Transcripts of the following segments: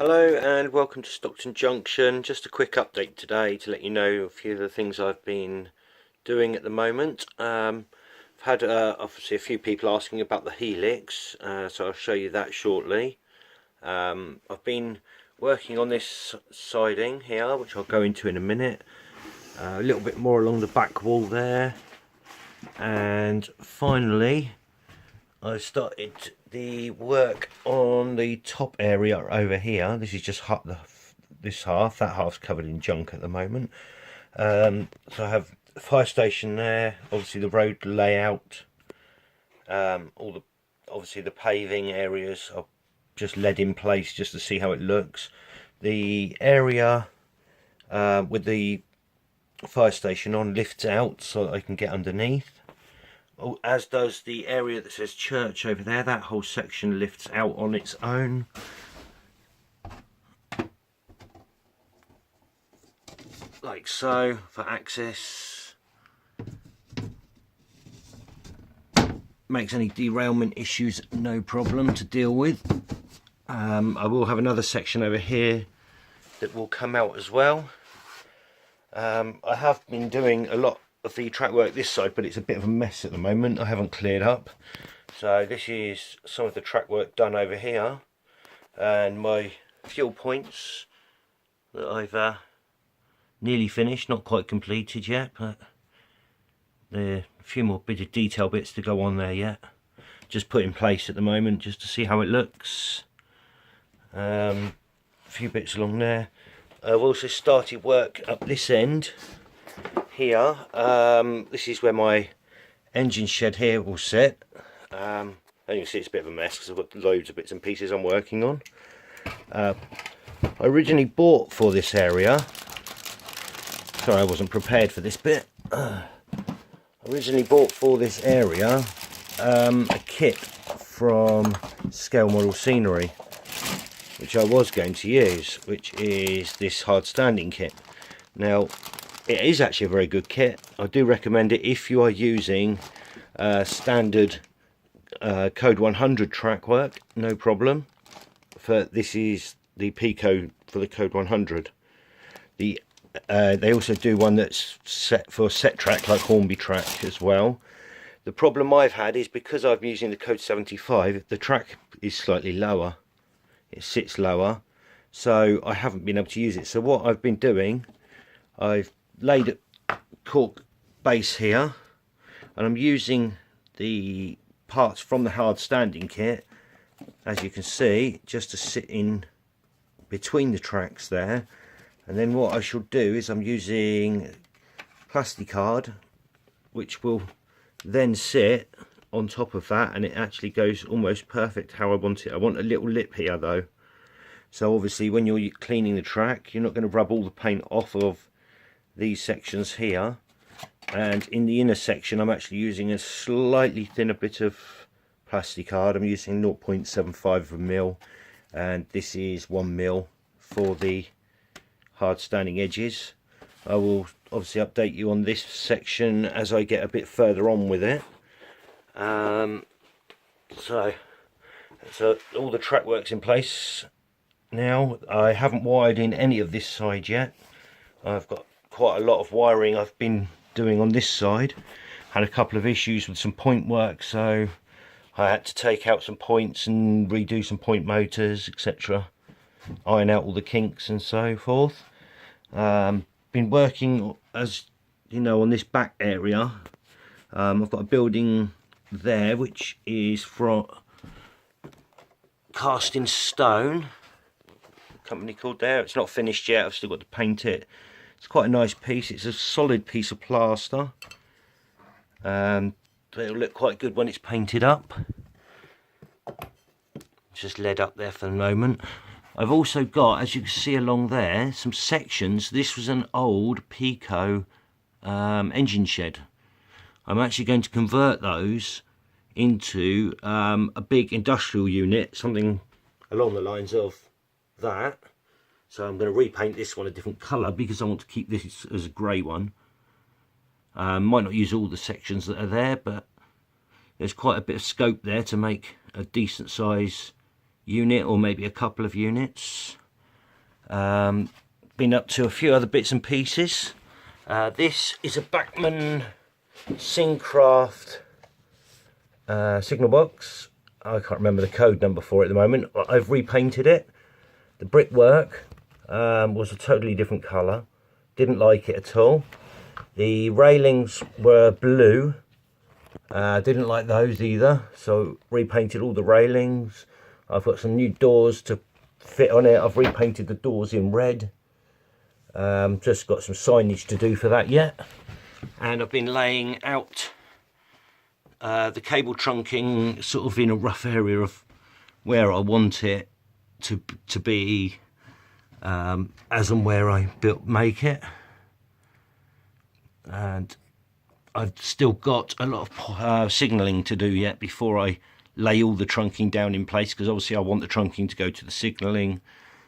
Hello and welcome to Stockton Junction. Just a quick update today to let you know a few of the things I've been doing at the moment. I've had obviously a few people asking about the Helix, so I'll show you that shortly. I've been working on this siding here, which I'll go into in a minute. A little bit more along the back wall there, and finally I started the work on the top area over here. This is just this half. That half's covered in junk at the moment. So I have the fire station there. Obviously the road layout. Obviously the paving areas are just lead in place just to see how it looks. The area with the fire station on lifts out so that I can get underneath. As does the area that says church over there. That whole section lifts out on its own. Like so, for access. Makes any derailment issues no problem to deal with. I will have another section over here that will come out as well. I have been doing a lot of the track work this side, but it's a bit of a mess at the moment. I haven't cleared up. So this is some of the track work done over here, and my fuel points that I've nearly finished, not quite completed yet, but there are a few more bit of detail bits to go on there yet. Just put in place at the moment just to see how it looks. A few bits along there. I've also started work up this end here. This is where my engine shed here will sit. And you can see it's a bit of a mess because I've got loads of bits and pieces I'm working on. I originally bought for this area, sorry I wasn't prepared for this bit. I originally bought for this area a kit from Scale Model Scenery, which I was going to use, which is this hard standing kit. Now it is actually a very good kit. I do recommend it if you are using standard code 100 track work, no problem. This is the P code for the code 100. They also do one that's set for set track, like Hornby track as well. The problem I've had is because I'm using the code 75, the track is slightly lower. It sits lower, so I haven't been able to use it. So what I've been doing, I've laid a cork base here, and I'm using the parts from the hard standing kit, as you can see, just to sit in between the tracks there. And then what I shall do is I'm using plasticard, which will then sit on top of that, and it actually goes almost perfect how I want it. I want a little lip here though, so obviously when you're cleaning the track, you're not going to rub all the paint off of these sections here. And in the inner section I'm actually using a slightly thinner bit of plasticard. I'm using 0.75 mil, and this is 1 mil for the hard standing edges. I will obviously update you on this section as I get a bit further on with it. So all the track work's in place now. I haven't wired in any of this side yet. I've got quite a lot of wiring I've been doing on this side. Had a couple of issues with some point work, so I had to take out some points and redo some point motors, etc. Iron out all the kinks and so forth. Been working, as you know, on this back area. I've got a building there which is from cast in stone, company called there. It's not finished yet, I've still got to paint it. It's quite a nice piece. It's a solid piece of plaster. It'll look quite good when it's painted up. Just lead up there for the moment. I've also got, as you can see along there, some sections. This was an old Pico engine shed. I'm actually going to convert those into a big industrial unit, something along the lines of that. So I'm going to repaint this one a different colour because I want to keep this as a grey one. Might not use all the sections that are there, but there's quite a bit of scope there to make a decent size unit, or maybe a couple of units. Been up to a few other bits and pieces. This is a Bachmann Syncraft signal box. I can't remember the code number for it at the moment. I've repainted it. The brickwork was a totally different colour. Didn't like it at all. The railings were blue. Didn't like those either, so repainted all the railings. I've got some new doors to fit on it. I've repainted the doors in red. Just got some signage to do for that yet. And I've been laying out the cable trunking sort of in a rough area of where I want it to be, as and where I make it. And I've still got a lot of signalling to do yet before I lay all the trunking down in place, because obviously I want the trunking to go to the signalling,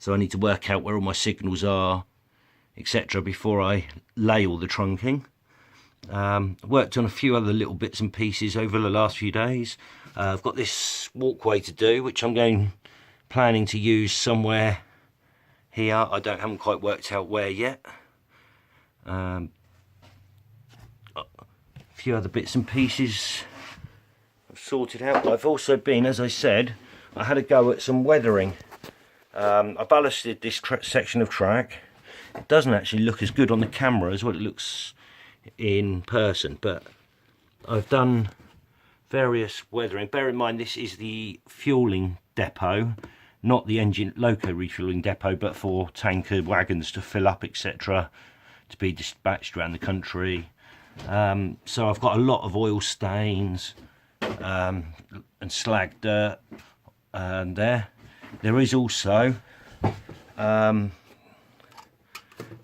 so I need to work out where all my signals are, etc. before I lay all the trunking. Worked on a few other little bits and pieces over the last few days. I've got this walkway to do, which I'm planning to use somewhere here. I haven't quite worked out where yet. A few other bits and pieces I've sorted out. I've also been, as I said, I had a go at some weathering. I ballasted this section of track. It doesn't actually look as good on the camera as what it looks in person, but I've done various weathering. Bear in mind, this is the fueling depot, not the engine loco refueling depot, but for tanker wagons to fill up, etc., to be dispatched around the country. So I've got a lot of oil stains and slag dirt, and there is also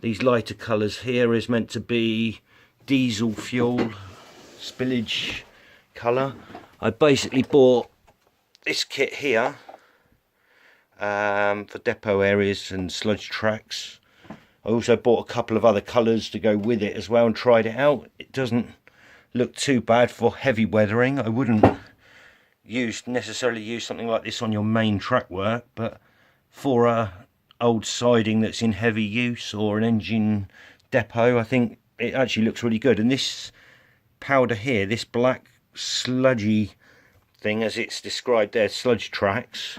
these lighter colours here is meant to be diesel fuel spillage colour. I basically bought this kit here for depot areas and sludge tracks. I also bought a couple of other colours to go with it as well and tried it out. It doesn't look too bad for heavy weathering. I wouldn't necessarily use something like this on your main track work, but for a old siding that's in heavy use or an engine depot, I think it actually looks really good. And this powder here, this black sludgy thing, as it's described there, sludge tracks,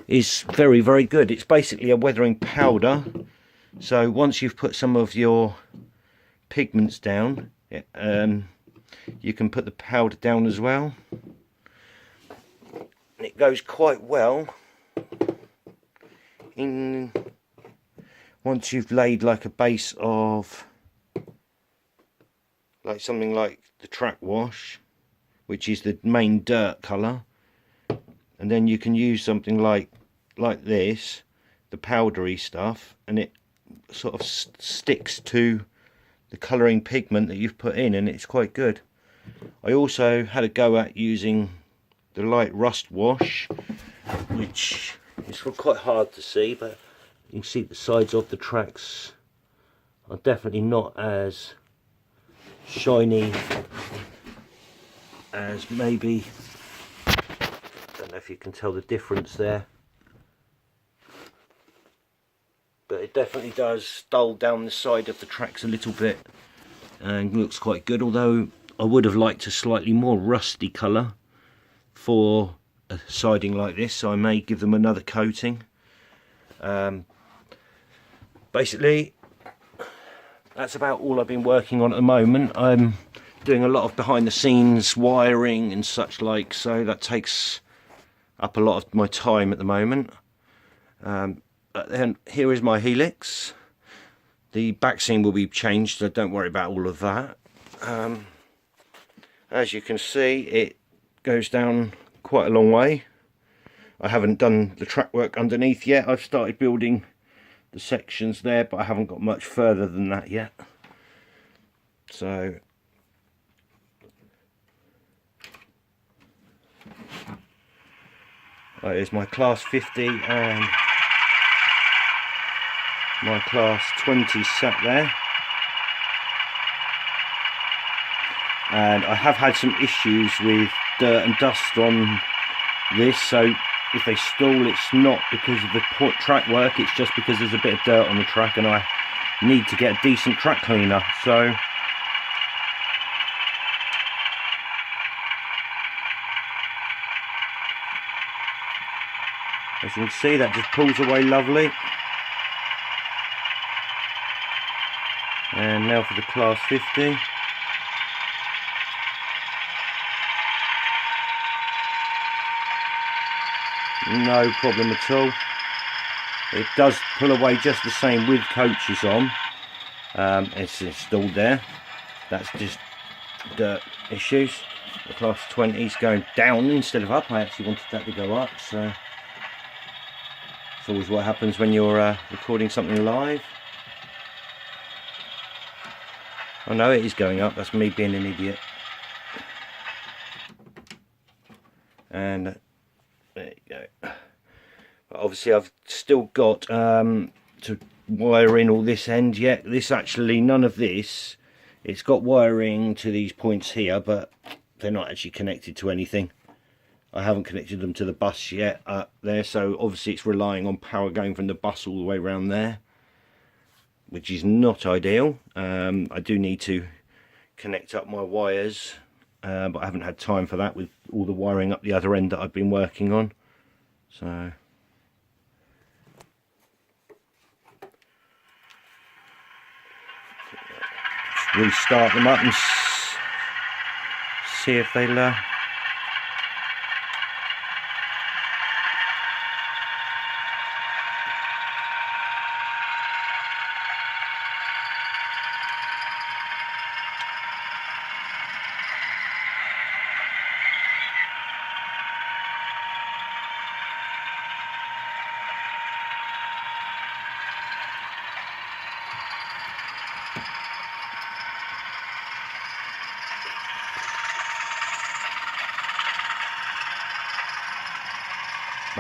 is very, very good. It's basically a weathering powder. So once you've put some of your pigments down, you can put the powder down as well. And it goes quite well in once you've laid like a base of like something like the track wash, which is the main dirt colour, and then you can use something like this, the powdery stuff, and it sort of sticks to the colouring pigment that you've put in, and it's quite good. I also had a go at using the light rust wash, which is quite hard to see, but you can see the sides of the tracks are definitely not as shiny as maybe, I don't know if you can tell the difference there, but it definitely does dull down the side of the tracks a little bit and looks quite good, although I would have liked a slightly more rusty colour for a siding like this, so I may give them another coating. Basically that's about all I've been working on at the moment. I'm doing a lot of behind the scenes wiring and such like, so that takes up a lot of my time at the moment. But then here is my Helix. The back seam will be changed, so don't worry about all of that. As you can see, it goes down quite a long way. I haven't done the track work underneath yet. I've started building the sections there, but I haven't got much further than that yet. So there's my class 50 and my class 20 sat there. And I have had some issues with dirt and dust on this, so if they stall, it's not because of the track work, it's just because there's a bit of dirt on the track and I need to get a decent track cleaner. So as you can see, that just pulls away lovely. And now for the class 50. No problem at all. It does pull away just the same with coaches on. It's installed there. That's just dirt issues. The class 20 is going down instead of up. I actually wanted that to go up, so it's always what happens when you're recording something live. Oh no, it is going up. That's me being an idiot. And there you go. But obviously I've still got to wire in all this end yet. This actually, none of this, it's got wiring to these points here, but they're not actually connected to anything. I haven't connected them to the bus yet up there, so obviously it's relying on power going from the bus all the way around there, which is not ideal. I do need to connect up my wires, but I haven't had time for that with all the wiring up the other end that I've been working on. So just restart them up and see if they'll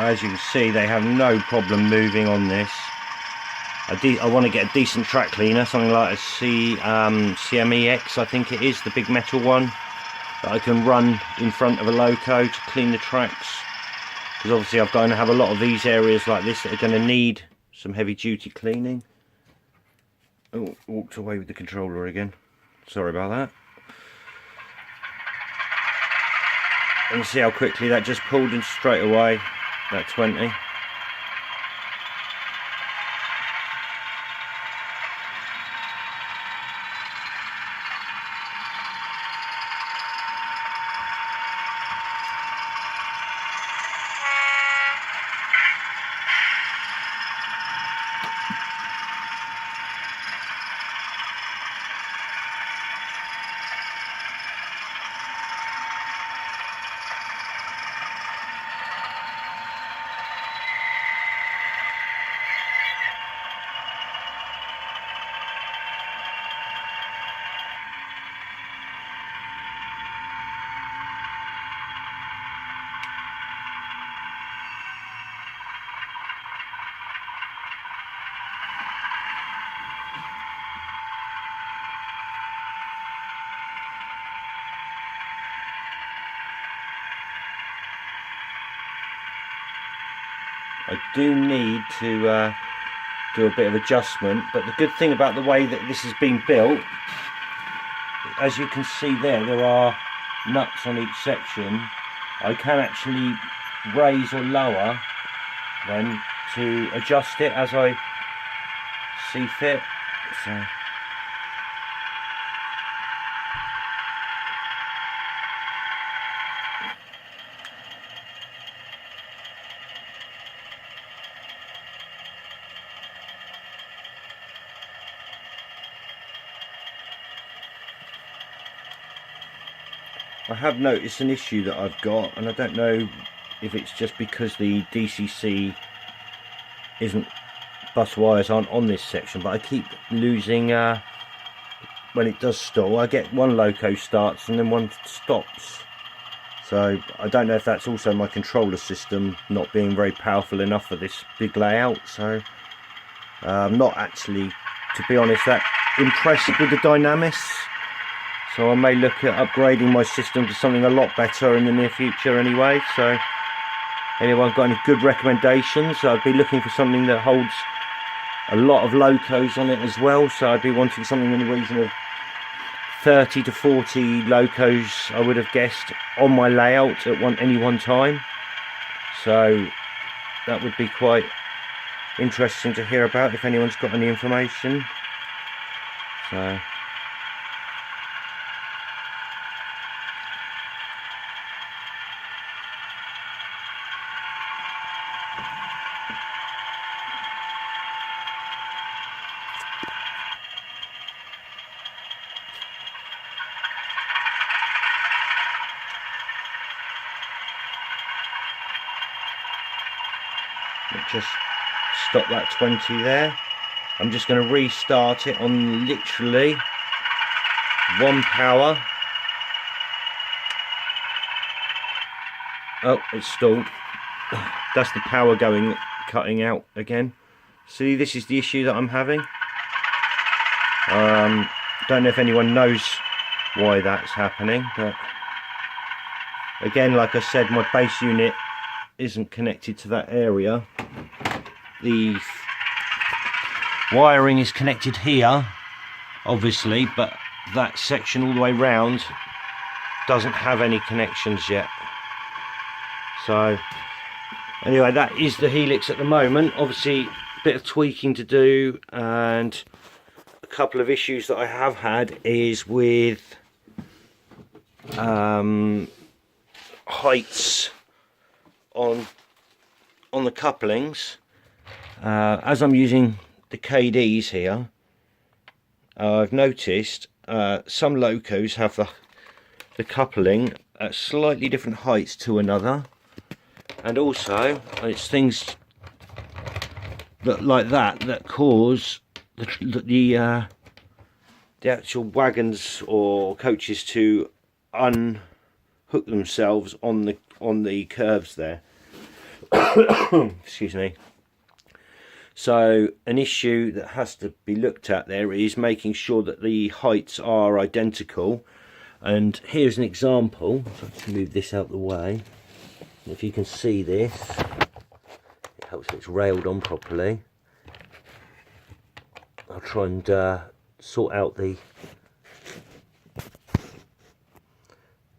as you can see, they have no problem moving on this. I want to get a decent track cleaner, something like a CMEX, I think it is, the big metal one that I can run in front of a loco to clean the tracks, because obviously I've got to have a lot of these areas like this that are going to need some heavy duty cleaning. Oh, walked away with the controller again, sorry about that. And you see how quickly that just pulled in straight away. That 20. I do need to do a bit of adjustment, but the good thing about the way that this has been built, as you can see there are nuts on each section. I can actually raise or lower them to adjust it as I see fit. So I have noticed an issue that I've got, and I don't know if it's just because the DCC isn't, bus wires aren't on this section, but I keep losing when it does stall. I get one loco starts and then one stops, so I don't know if that's also my controller system not being very powerful enough for this big layout. So I'm not actually, to be honest, that impressed with the dynamics. So I may look at upgrading my system to something a lot better in the near future anyway. So anyone got any good recommendations. I'd be looking for something that holds a lot of locos on it as well, so I'd be wanting something in the region of 30 to 40 locos, I would have guessed, on my layout at any one time. So that would be quite interesting to hear about if anyone's got any information. So just stop that 20 there. I'm just going to restart it on literally 1 power. Oh, it's stalled. That's the power cutting out again. See, this is the issue that I'm having. Don't know if anyone knows why that's happening, but again, like I said, my base unit isn't connected to that area. The wiring is connected here, obviously, but that section all the way round doesn't have any connections yet. So anyway, that is the Helix at the moment. Obviously a bit of tweaking to do, and a couple of issues that I have had is with heights on the couplings. As I'm using the KDs here, I've noticed some locos have the coupling at slightly different heights to another, and also it's things like that cause the actual wagons or coaches to unhook themselves on the curves there. Excuse me. So an issue that has to be looked at there is making sure that the heights are identical. And here's an example. So I can move this out the way. If you can see this, it helps if it's railed on properly. I'll try and sort out the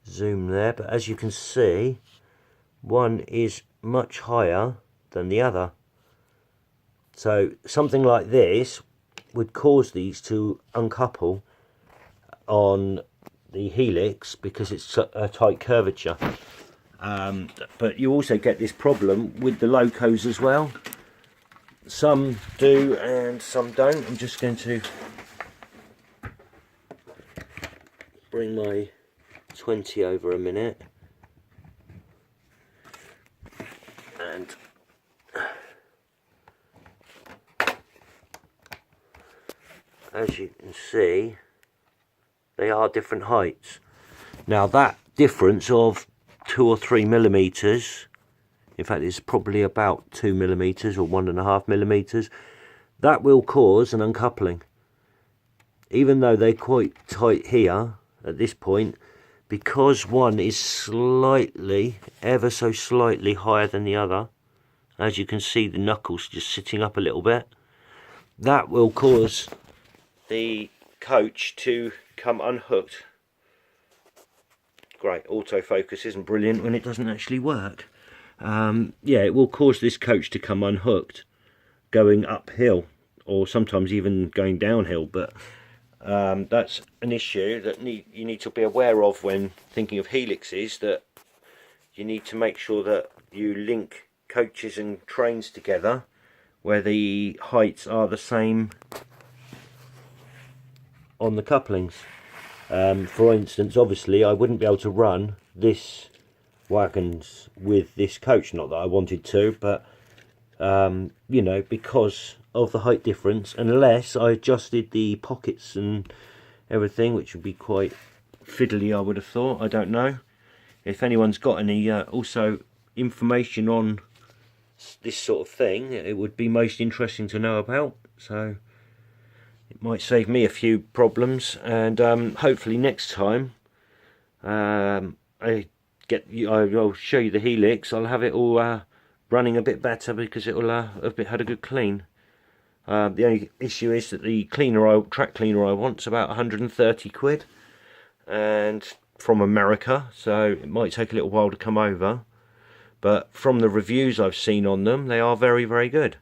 zoom there, but as you can see, one is much higher than the other. So something like this would cause these to uncouple on the Helix because it's a tight curvature. But you also get this problem with the locos as well. Some do and some don't. I'm just going to bring my 20 over a minute, and as you can see, they are different heights. Now that difference of 2 or 3 millimeters, in fact it's probably about 2 millimeters or 1.5 millimeters, that will cause an uncoupling. Even though they're quite tight here at this point, because one is slightly, ever so slightly higher than the other, as you can see the knuckles just sitting up a little bit, that will cause the coach to come unhooked. Great, autofocus isn't brilliant when it doesn't actually work. Yeah, it will cause this coach to come unhooked going uphill, or sometimes even going downhill, but that's an issue that you need to be aware of when thinking of Helixes, that you need to make sure that you link coaches and trains together where the heights are the same on the couplings. For instance, obviously I wouldn't be able to run this wagons with this coach, not that I wanted to, but you know, because of the height difference, unless I adjusted the pockets and everything, which would be quite fiddly, I would have thought. I don't know if anyone's got any also information on this sort of thing. It would be most interesting to know about, so it might save me a few problems. And hopefully next time I'll show you the Helix. I'll have it all running a bit better because it will have had a good clean. The only issue is that the cleaner track cleaner I want is about 130 quid, and from America, so it might take a little while to come over, but from the reviews I've seen on them, they are very, very good.